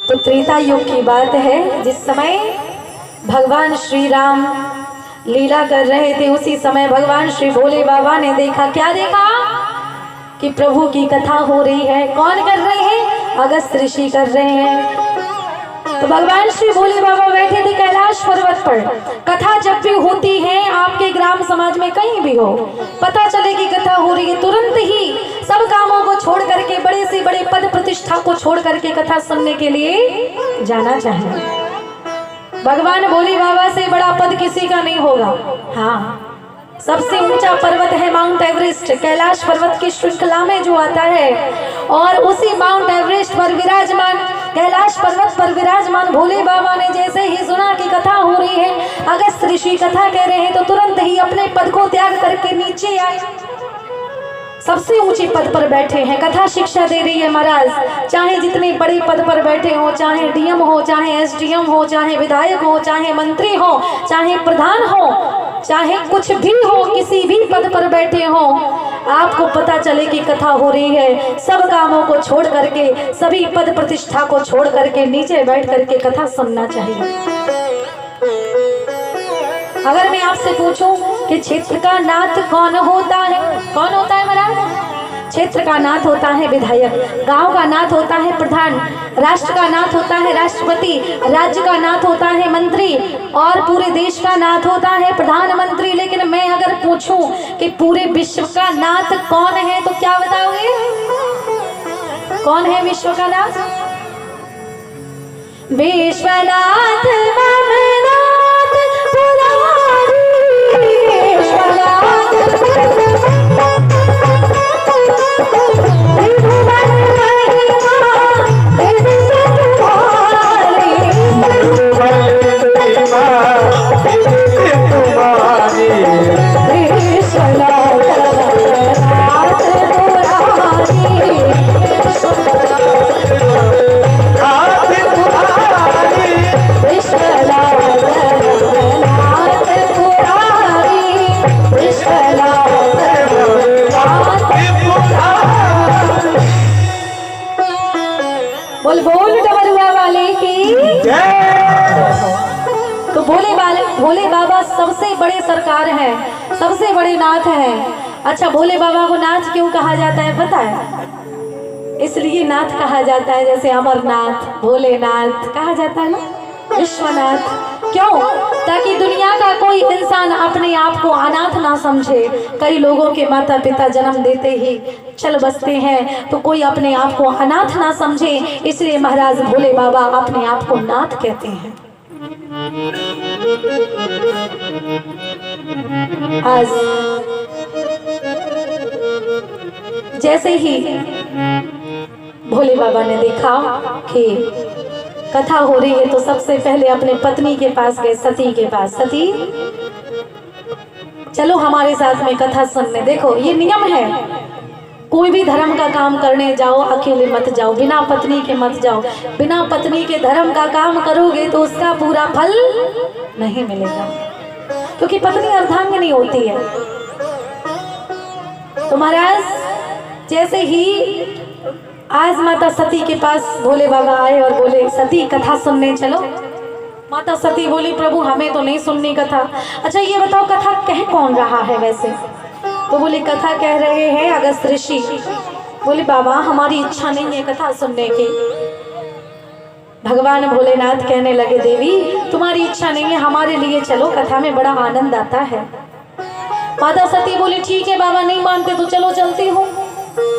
तो त्रेता युग की बात है, जिस समय भगवान श्री राम लीला कर रहे थे, उसी समय भगवान श्री भोले बाबा ने देखा। क्या देखा? कि प्रभु की कथा हो रही है। कौन कर रहे हैं? अगस्त ऋषि कर रहे हैं। तो भगवान श्री भोले बाबा बैठे थे कैलाश पर्वत पर। कथा जब भी होती है आपके ग्राम समाज में कहीं भी हो, पता चले कि कथा हो रही है, तुरंत ही सब कामों को छोड़ करके, बड़े से बड़े पद प्रतिष्ठा को छोड़ करके कथा सुनने के लिए जाना चाहिए। भगवान भोले बाबा से बड़ा पद किसी का नहीं होगा। हाँ, सबसे ऊंचा पर्वत है माउंट एवरेस्ट, कैलाश पर्वत की श्रृंखला में जो आता है। और उसी माउंट एवरेस्ट पर विराजमान, कैलाश पर्वत पर विराजमान भोले बाबा ने जैसे ही सुना कि कथा हो रही है, अगस्त ऋषि कथा कह रहे हैं, तो तुरंत ही अपने पद को त्याग करके नीचे आए। सबसे ऊंचे पद पर बैठे हैं, कथा शिक्षा दे रही है महाराज। चाहे जितने बड़े पद पर बैठे हो, चाहे डीएम हो, चाहे एसडीएम हो, चाहे विधायक हो, चाहे मंत्री हो, चाहे प्रधान हो, चाहे कुछ भी हो, किसी भी पद पर बैठे हो, आपको पता चले कि कथा हो रही है, सब कामों को छोड़ करके, सभी पद प्रतिष्ठा को छोड़ करके नीचे बैठ करके कथा सुनना चाहिए। अगर मैं आपसे पूछूं कि क्षेत्र का नाथ कौन होता है? कौन होता है महाराज? क्षेत्र का नाथ होता है विधायक, गांव का नाथ होता है प्रधान, राष्ट्र का नाथ होता है राष्ट्रपति, राज्य का नाथ होता है मंत्री, और पूरे देश का नाथ होता है प्रधानमंत्री। लेकिन मैं अगर पूछूं कि पूरे विश्व का नाथ कौन है, तो क्या बताओगे? कौन है विश्व का नाथ? विश्वनाथ ममनाथ पुरारी, विश्वनाथ बोल डमरुआ वाले की। तो भोले बाबा सबसे बड़े सरकार हैं, सबसे बड़े नाथ हैं। अच्छा, भोले बाबा को नाथ क्यों कहा जाता है पता है? इसलिए नाथ कहा जाता है, जैसे अमरनाथ, भोलेनाथ कहा जाता है ना, विश्वनाथ। क्यों? ताकि दुनिया का कोई इंसान अपने आप को अनाथ ना समझे। कई लोगों के माता पिता जन्म देते ही चल बसते हैं, तो कोई अपने आप को अनाथ ना समझे, इसलिए महाराज भोले बाबा अपने आप को नाथ कहते हैं। आज जैसे ही भोले बाबा ने देखा कि कथा हो रही है, तो सबसे पहले अपने पत्नी के पास गए, सती के पास। सती, चलो हमारे साथ में कथा सुनने। देखो, ये नियम है, कोई भी धर्म का काम करने जाओ अकेले मत जाओ, बिना पत्नी के मत जाओ। बिना पत्नी के धर्म का काम करोगे तो उसका पूरा फल नहीं मिलेगा, क्योंकि पत्नी अर्धांगिनी होती है। तो महाराज जैसे ही आज माता सती के पास भोले बाबा आए और बोले, सती कथा सुनने चलो। माता सती बोली, प्रभु हमें तो नहीं सुननी कथा। अच्छा ये बताओ कथा कह कौन रहा है वैसे? तो बोले, कथा कह रहे हैं अगस्त ऋषि। बोले, बाबा हमारी इच्छा नहीं है कथा सुनने की। भगवान भोलेनाथ कहने लगे, देवी तुम्हारी इच्छा नहीं है, हमारे लिए चलो, कथा में बड़ा आनंद आता है। माता सती बोली, ठीक है बाबा, नहीं मानते तो चलो चलती हूँ।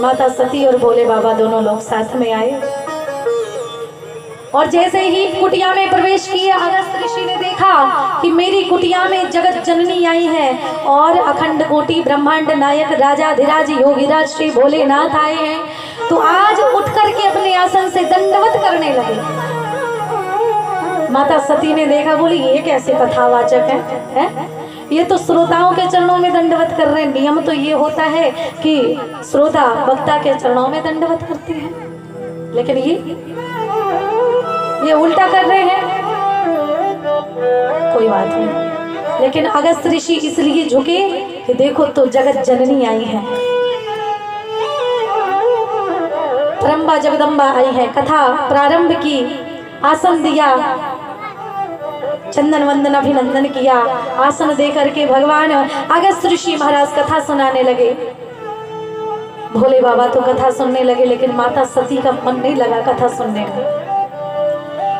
माता सती और भोले बाबा दोनों लोग साथ में आए, और जैसे ही कुटिया में प्रवेश किया, अगस्त ऋषि ने देखा कि मेरी कुटिया में जगत जननी आई है, और अखंड कोटि ब्रह्मांड नायक राजाधिराज योगीराज श्री भोलेनाथ आए हैं। तो आज उठ करके अपने आसन से दंडवत करने लगे। माता सती ने देखा, बोली ये कैसे कथावाचक है? ये तो श्रोताओं के चरणों में दंडवत कर रहे हैं। नियम तो ये होता है कि श्रोता वक्ता के चरणों में दंडवत करते हैं, लेकिन ये उल्टा कर रहे हैं। कोई बात नहीं, लेकिन अगस्त ऋषि इसलिए झुके कि देखो तो जगत जननी आई है, रंबा जगदम्बा आई है। कथा प्रारंभ की आसन दिया, चंदन वंदन अभिनंदन किया। आसन दे करके भगवान अगस्त्य ऋषि महाराज कथा सुनाने लगे। भोले बाबा तो कथा सुनने लगे, लेकिन माता सती का मन नहीं लगा कथा सुनने का,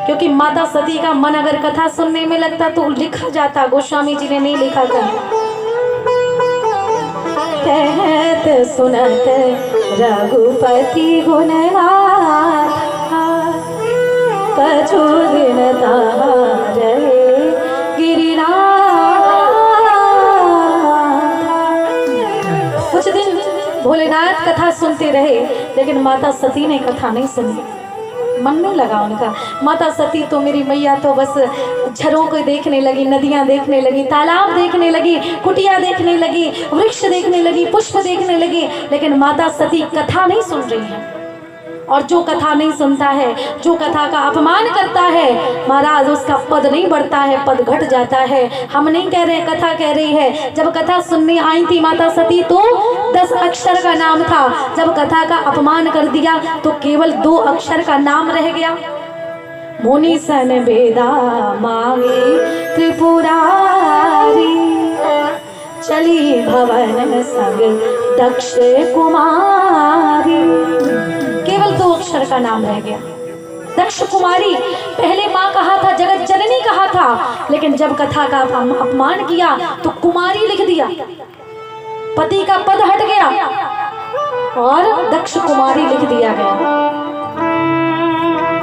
क्योंकि माता सती का मन अगर कथा सुनने में लगता तो लिखा जाता, गोस्वामी जी ने नहीं लिखा था। कहत सुनत रघुपति गुण कछु दिन तारे गिरिनाथ। कुछ दिन भोलेनाथ कथा सुनते रहे, लेकिन माता सती ने कथा नहीं सुनी, मन नहीं लगा उनका। माता सती तो मेरी मैया तो बस झरों को देखने लगी, नदियां देखने लगी, तालाब देखने लगी, कुटिया देखने लगी, वृक्ष देखने लगी, पुष्प देखने लगी, लेकिन माता सती कथा नहीं सुन रही है। और जो कथा नहीं सुनता है, जो कथा का अपमान करता है, महाराज उसका पद नहीं बढ़ता है, पद घट जाता है। हम नहीं कह रहे, कथा कह रही है। जब कथा सुनने आई थी माता सती तो 10 अक्षर का नाम था, जब कथा का अपमान कर दिया तो केवल 2 अक्षर का नाम रह गया। मुनि सन बेदा मांगे त्रिपुरारी, चली भवन संग दक्ष कुमारी। केवल 2 अक्षर का नाम रह गया, दक्ष कुमारी। पहले माँ कहा था, जगत जननी कहा था, लेकिन जब कथा का अपमान किया तो कुमारी लिख दिया, पति का पद हट गया और दक्ष कुमारी लिख दिया गया।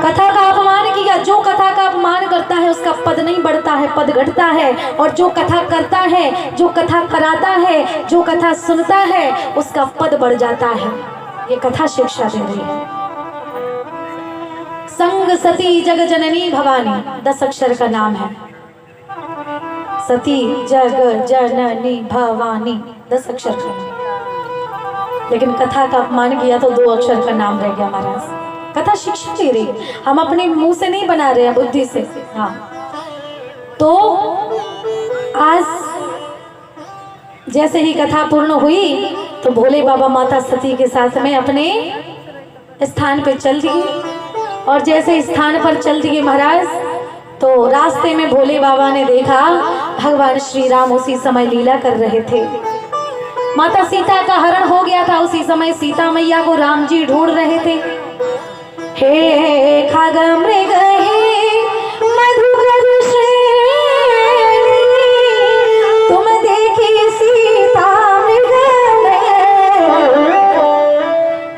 कथा का अपमान किया, जो कथा का अपमान करता है उसका पद नहीं बढ़ता है, पद घटता है। और जो कथा करता है, जो कथा कराता है, जो कथा सुनता है, उसका पद बढ़ जाता है। ये कथा शिक्षा दे रही है। संग सती जग जननी भवानी 10 अक्षर का नाम है। सती जग जननी भवानी 10 अक्षर का नाम, लेकिन कथा का अपमान किया तो 2 अक्षर का नाम रह गया। महाराज कथा शिक्षा दे रही है, हम अपने मुंह से नहीं बना रहे हैं, बुद्धि से। हाँ, तो आज जैसे ही कथा पूर्ण हुई तो भोले बाबा माता सती के साथ में अपने स्थान पे चल दिए। और जैसे स्थान पर चल दिए महाराज, तो रास्ते में भोले बाबा ने देखा भगवान श्री राम उसी समय लीला कर रहे थे। माता सीता का हरण हो गया था, उसी समय सीता मैया को राम जी ढूंढ रहे थे। हे खग मृग हे मधुकर श्रेणी, तुम देखी सीता मृग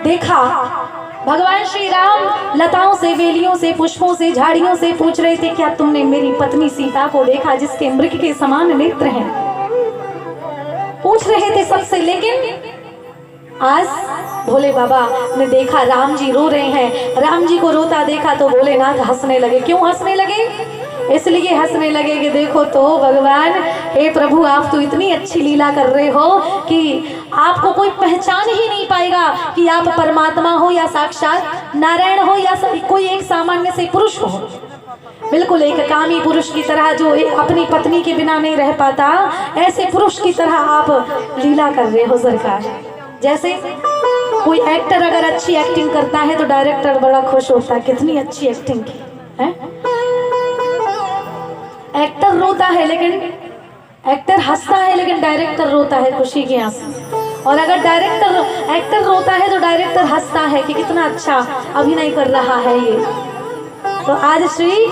देखा। भगवान श्री राम लताओं से, बेलियों से, पुष्पों से, झाड़ियों से पूछ रहे थे, क्या तुमने मेरी पत्नी सीता को देखा जिसके मृग के समान नेत्र हैं? पूछ रहे थे सबसे। लेकिन आज भोले बाबा ने देखा राम जी रो रहे हैं। राम जी को रोता देखा तो भोलेनाथ हंसने लगे। क्यों हंसने लगे? इसलिए हंसने लगे कि देखो तो भगवान, हे प्रभु, आप तो इतनी अच्छी लीला कर रहे हो कि आपको कोई पहचान ही नहीं पाएगा कि आप परमात्मा हो या साक्षात नारायण हो या कोई एक सामान्य से पुरुष हो। बिल्कुल एक कामी पुरुष की तरह जो अपनी पत्नी के बिना नहीं रह पाता, ऐसे पुरुष की तरह आप लीला कर रहे हो सरकार। जैसे कोई एक्टर अगर अच्छी एक्टिंग करता है तो डायरेक्टर बड़ा खुश होता है, कितनी अच्छी एक्टिंग की है। एक्टर रोता है लेकिन एक्टर हंसता है, लेकिन डायरेक्टर रोता है खुशी के आंसू। और अगर एक्टर रोता है तो डायरेक्टर हंसता है कि कितना अच्छा अभिनय कर रहा है ये। तो आज श्री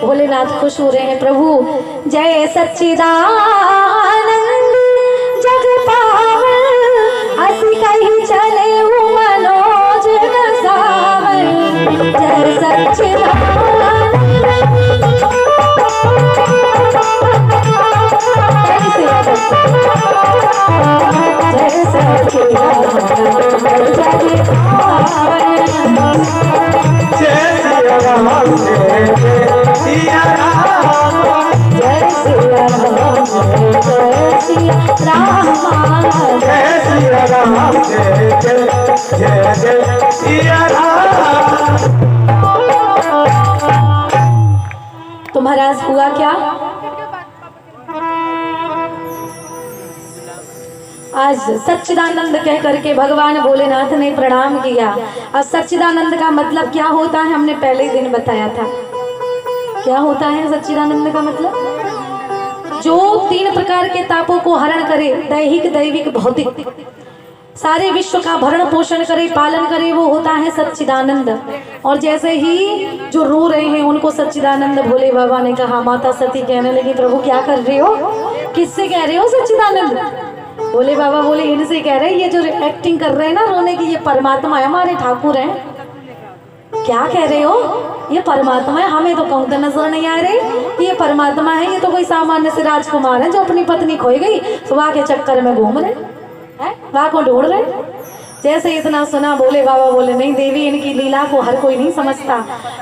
भोलेनाथ खुश हो रहे हैं। प्रभु जय सच्चिदानंद जग पावन, हंसी कहीं चले मनोज सावन। जय सच्चिदानंद जय सच्चिदानंद जग पावन। जय सिया राम जय सिया राम जय सिया राम जय सिया राम जय सिया राम जय जय जय सिया राम। तो महाराज हुआ क्या? आज सच्चिदानंद कह करके भगवान भोलेनाथ ने प्रणाम किया। अब सच्चिदानंद का मतलब क्या होता है हमने पहले ही दिन बताया था। क्या होता है सच्चिदानंद का मतलब? जो 3 प्रकार के तापों को हरण करे, दैहिक दैविक भौतिक, सारे विश्व का भरण पोषण करे, पालन करे, वो होता है सच्चिदानंद। और जैसे ही जो रो रहे हैं उनको सच्चिदानंद भोले बाबा ने कहा। माता सती कहने लगी प्रभु क्या कर रहे हो, किससे कह रहे हो सच्चिदानंद? भोले बाबा बोले इनसे कह रहे, ये जो एक्टिंग कर रहे हैं ना रोने की, ये परमात्मा है, हमारे ठाकुर हैं। क्या कह रहे हो, ये परमात्मा है? हमें तो कहूँ तो नजर नहीं आ रही ये परमात्मा है, ये तो कोई सामान्य से राजकुमार है जो अपनी पत्नी खोई गई सुबह के चक्कर में घूम रहे हैं, वहां को ढूंढ रहे। जैसे इतना सुना भोले बाबा बोले नहीं देवी, इनकी लीला को हर कोई नहीं समझता।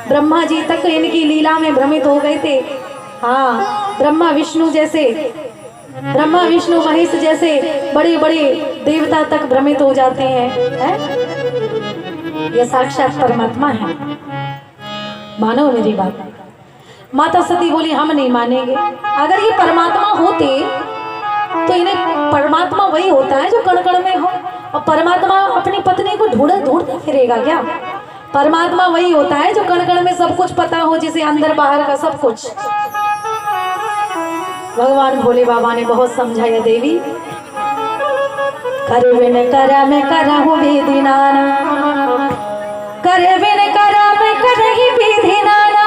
ब्रह्मा जी तक इनकी लीला में भ्रमित हो गए थे। हाँ, ब्रह्मा विष्णु महेश जैसे बड़े बड़े देवता तक भ्रमित हो जाते हैं, ये साक्षात परमात्मा है। मानो मेरी बात। माता सती बोली हम नहीं मानेंगे। अगर ये परमात्मा होते तो इन्हें परमात्मा वही होता है जो कण कण में हो, और परमात्मा अपनी पत्नी को ढूंढते फिरेगा क्या? परमात्मा वही होता है जो कण कण में सब कुछ पता हो, जिसे अंदर बाहर का सब कुछ। भगवान भोले बाबा ने बहुत समझाया देवी, करे बिन करा मैं करहूं विधि नाना, करे बिन करा मैं करही विधि नाना,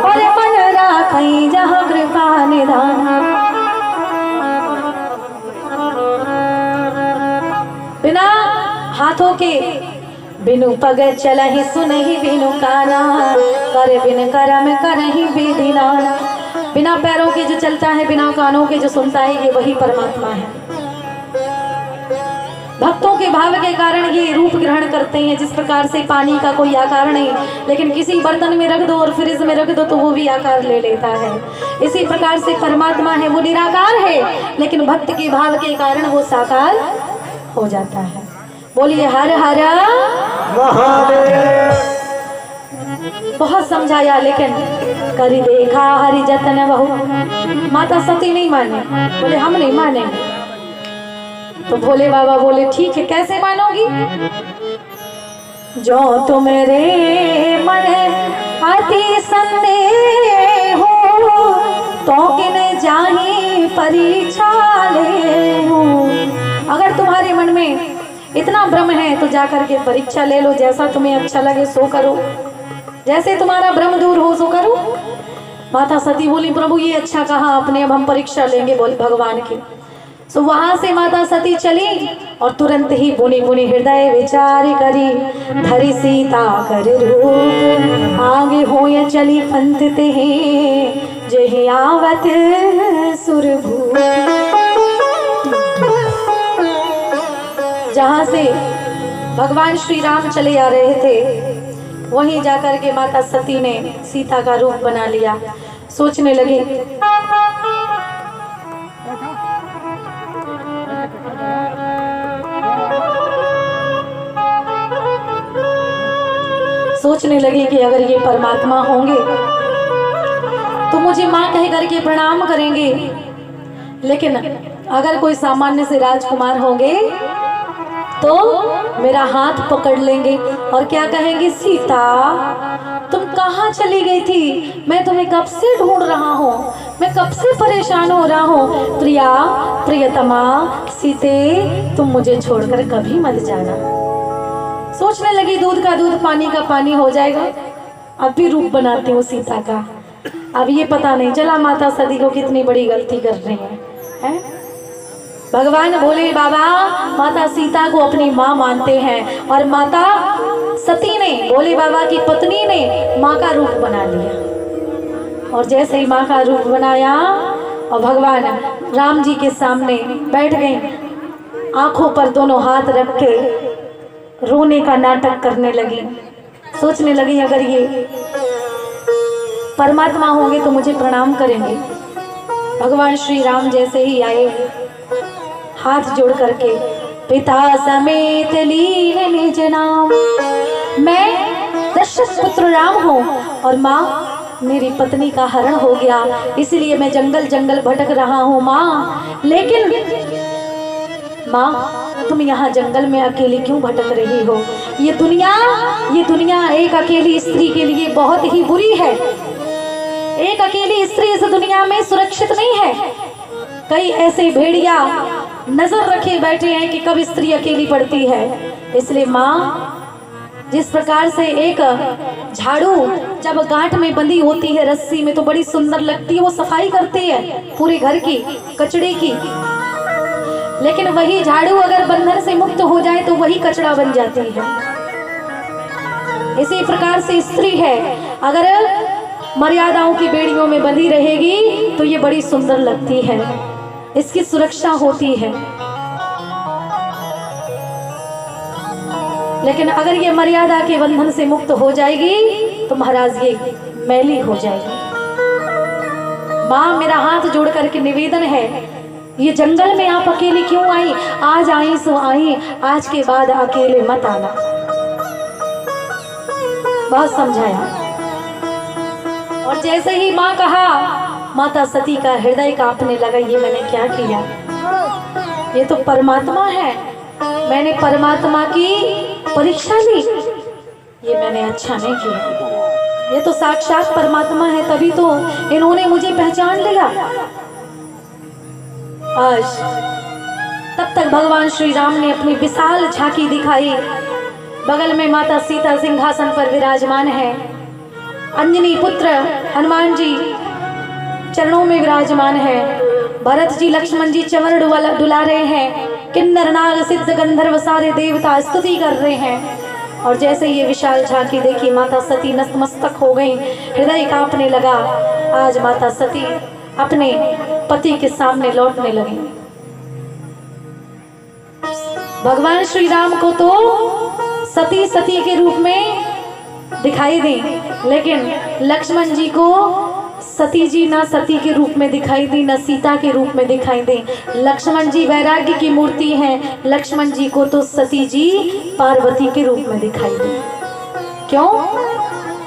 और मन राखई जहाँ कृपा निधाना। बिना हाथों के बिनु पग चलहि सुनहि बिनु काना, करे बिन करम करहि विधि नाना। बिना पैरों के जो चलता है, बिना कानों के जो सुनता है, ये वही परमात्मा है। भक्तों के भाव के कारण ये रूप ग्रहण करते हैं। जिस प्रकार से पानी का कोई आकार नहीं, लेकिन किसी बर्तन में रख दो और फ्रिज में रख दो तो वो भी आकार ले लेता है। इसी प्रकार से परमात्मा है, वो निराकार है, लेकिन भक्त के भाव के कारण वो साकार हो जाता है। बोलिए हर हर महादेव। बहुत समझाया लेकिन करी देखा हरि जतन बहु। माता सती नहीं माने, बोले हम नहीं मानेंगे। तो भोले बाबा बोले ठीक है, कैसे मानोगी? जो तुम रे मन अति संदेह हो, तो किन जाही परीक्षा ले हो। अगर तुम्हारे मन में इतना भ्रम है तो जाकर के परीक्षा ले लो, जैसा तुम्हें अच्छा लगे सो करो, जैसे तुम्हारा भ्रम दूर हो सो करो। माता सती बोली प्रभु ये अच्छा कहा आपने, अब हम परीक्षा लेंगे बोले भगवान की। सो वहां से माता सती चली और तुरंत ही बुनी बुनी हृदय विचार करी, धरी सीता कर रूप आगे हो या चली पंथ ते जही आवत सुरभू। जहां से भगवान श्री राम चले आ रहे थे, वहीं जाकर के माता सती ने सीता का रूप बना लिया। सोचने लगी कि अगर ये परमात्मा होंगे तो मुझे माँ कह करके प्रणाम करेंगे, लेकिन अगर कोई सामान्य से राजकुमार होंगे तो मेरा हाथ पकड़ लेंगे और क्या कहेंगे, सीता तुम कहाँ चली गई थी? मैं तुम्हें कब से ढूंढ रहा हूँ, मैं कब से परेशान हो रहा हूँ। प्रिया, प्रियतमा, सीते तुम मुझे छोड़कर कभी मत जाना। सोचने लगी दूध का दूध पानी का पानी हो जाएगा। अब भी रूप बनाती हूँ सीता का। अब ये पता नहीं चला माता सती को कितनी बड़ी गलती कर रही है? भगवान भोले बाबा माता सीता को अपनी माँ मानते हैं और माता सती ने, भोले बाबा की पत्नी ने माँ का रूप बना लिया। और जैसे ही माँ का रूप बनाया और भगवान राम जी के सामने बैठ गई, आंखों पर दोनों हाथ रख के रोने का नाटक करने लगी। सोचने लगी अगर ये परमात्मा होंगे तो मुझे प्रणाम करेंगे। भगवान श्री राम जैसे ही आए, हाथ जोड़ करके पिता समेत लीन निज नाम, मैं दशरथ पुत्र राम हूँ और माँ मेरी पत्नी का हरण हो गया, इसलिए मैं जंगल जंगल भटक रहा हूँ माँ। लेकिन माँ तुम यहाँ जंगल में अकेली क्यों भटक रही हो? ये दुनिया एक अकेली स्त्री के लिए बहुत ही बुरी है। एक अकेली स्त्री इस दुनिया में सुरक्षित नहीं है। कई ऐसे भेड़िया नजर रखे बैठे हैं कि कब स्त्री अकेली पड़ती है। इसलिए माँ, जिस प्रकार से एक झाड़ू जब गांठ में बंधी होती है रस्सी में तो बड़ी सुंदर लगती है, वो सफाई करती है पूरे घर की कचड़े की, लेकिन वही झाड़ू अगर बंधन से मुक्त हो जाए तो वही कचड़ा बन जाती है। इसी प्रकार से स्त्री है, अगर मर्यादाओं की बेड़ियों में बंधी रहेगी तो ये बड़ी सुंदर लगती है, इसकी सुरक्षा होती है। लेकिन अगर ये मर्यादा के बंधन से मुक्त हो जाएगी तो महाराज ये मैली हो जाएगी। माँ, मेरा हाथ जोड़ करके निवेदन है, ये जंगल में आप अकेली क्यों आई? आज आई सो आई, आज के बाद अकेले मत आना। बहुत समझाया। और जैसे ही माँ कहा, माता सती का हृदय कांपने लगा। ये मैंने क्या किया? ये तो परमात्मा है, मैंने परमात्मा की परीक्षा ली, ये मैंने अच्छा नहीं किया। ये तो साक्षात परमात्मा है, तभी तो इन्होंने मुझे पहचान लिया। आज तब तक भगवान श्री राम ने अपनी विशाल झांकी दिखाई। बगल में माता सीता सिंहासन पर विराजमान है, अंजनी पुत्र हनुमान जी चरणों में विराजमान है, भरत जी लक्ष्मण जी चंवर डुला रहे हैं, किन्नर नाग सिद्ध गंधर्व सारे देवता स्तुति कर रहे हैं। और जैसे ये विशाल झांकी देखी, माता सती नतमस्तक हो गई, हृदय कांपने लगा। आज माता सती अपने पति के सामने लौटने लगी। भगवान श्री राम को तो सती सती के रूप में दिखाई दी, लेकिन लक्ष्मण जी को सती जी ना सती के रूप में दिखाई दी, न सीता के रूप में दिखाई दी। लक्ष्मण जी वैराग्य की मूर्ति हैं, लक्ष्मण जी को तो सती जी पार्वती के रूप में दिखाई दी। क्यों?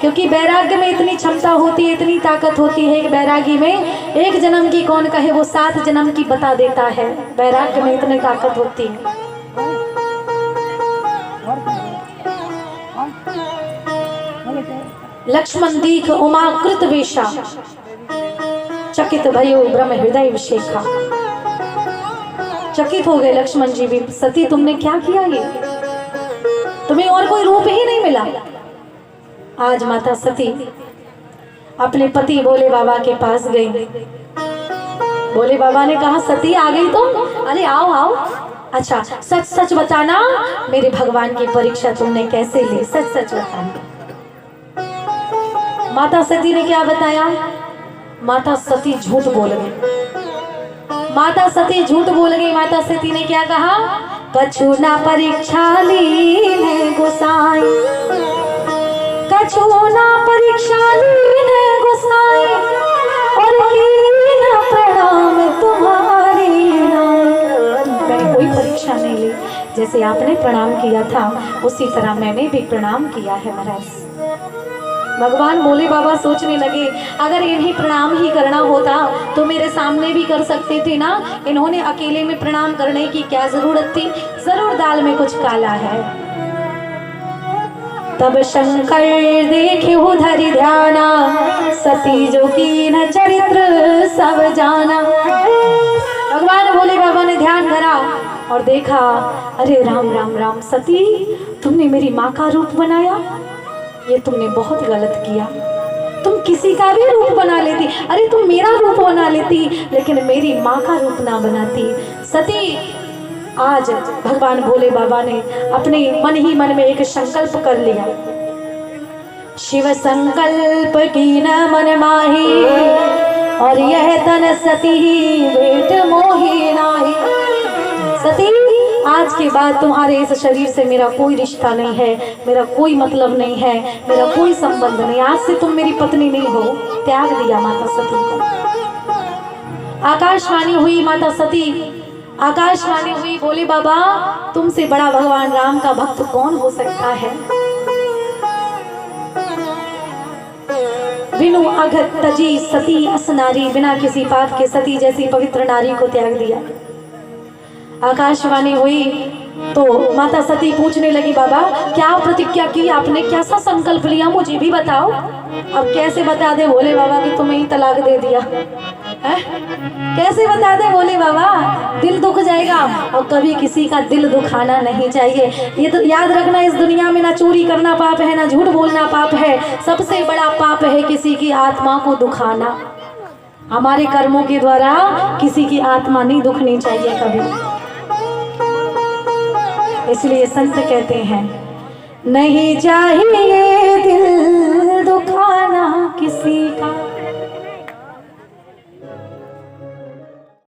क्योंकि वैराग्य में इतनी क्षमता होती है, इतनी ताकत होती है कि वैरागी में एक जन्म की कौन कहे, वो 7 जन्म की बता देता है। वैराग्य में इतनी ताकत होती है। लक्ष्मण दीख उमाकृत वेशा, चकित भयो ब्रह्म हृदय विशेखा। चकित हो गए लक्ष्मण जी भी, सती तुमने क्या किया? ये तुम्हें और कोई रूप ही नहीं मिला। आज माता सती अपने पति भोले बाबा के पास गई। भोले बाबा ने कहा, सती आ गई तुम? अरे आओ आओ। अच्छा सच सच बताना, मेरे भगवान की परीक्षा तुमने कैसे ली? सच सच बताना। माता सती ने क्या बताया? माता सती झूठ बोल गई। माता सती झूठ बोल गई। माता सती ने क्या कहा? कछु ना परीक्षा लीने गोसाई, कछु ना परीक्षा लीने गोसाई, और कीन प्रणाम तुम्हारी नाई। मैंने कोई परीक्षा नहीं ली, जैसे आपने प्रणाम किया था उसी तरह मैंने भी प्रणाम किया है महाराज। भगवान भोले बाबा सोचने लगे, अगर इन्हें प्रणाम ही करना होता तो मेरे सामने भी कर सकते थे ना, इन्होंने अकेले में प्रणाम करने की क्या जरूरत थी? जरूर दाल में कुछ काला है। तब शंकर देखे धरि ध्याना, सती जो की न चरित्र सब जाना। भगवान भोले बाबा ने ध्यान धरा और देखा, अरे राम राम राम, सती तुमने मेरी माँ का रूप बनाया, ये तुमने बहुत गलत किया। तुम किसी का भी रूप बना लेती, अरे तुम मेरा रूप बना लेती, लेकिन मेरी माँ का रूप ना बनाती। सती, आज भगवान भोले बाबा ने अपने मन ही मन में एक संकल्प कर लिया। शिव संकल्प की न मन माही, और यह तन सती बेट मोही नाही। सती, आज के बाद तुम्हारे इस शरीर से मेरा कोई रिश्ता नहीं है, मेरा कोई मतलब नहीं है, मेरा कोई संबंध नहीं। आज से तुम मेरी पत्नी नहीं हो। त्याग दिया माता सती को। आकाशवाणी हुई माता सती, आकाशवाणी हुई, भोले बाबा तुमसे बड़ा भगवान राम का भक्त कौन हो सकता है? बिनु अघत तजी सती अस नारी, बिना किसी पाप के सती जैसी पवित्र नारी को त्याग दिया। आकाशवाणी हुई तो माता सती पूछने लगी, बाबा क्या प्रतिज्ञा की आपने, कैसा संकल्प लिया, मुझे भी बताओ। अब कैसे बता दे भोले बाबा कि तुम्हें ही तलाक दे दिया है? कैसे बता दे भोले बाबा, दिल दुख जाएगा। और कभी किसी का दिल दुखाना नहीं चाहिए। ये तो याद रखना, इस दुनिया में ना चोरी करना पाप है, ना झूठ बोलना पाप है, सबसे बड़ा पाप है किसी की आत्मा को दुखाना। हमारे कर्मों के द्वारा किसी की आत्मा नहीं दुखनी चाहिए कभी। इसलिए संत कहते हैं नहीं चाहिए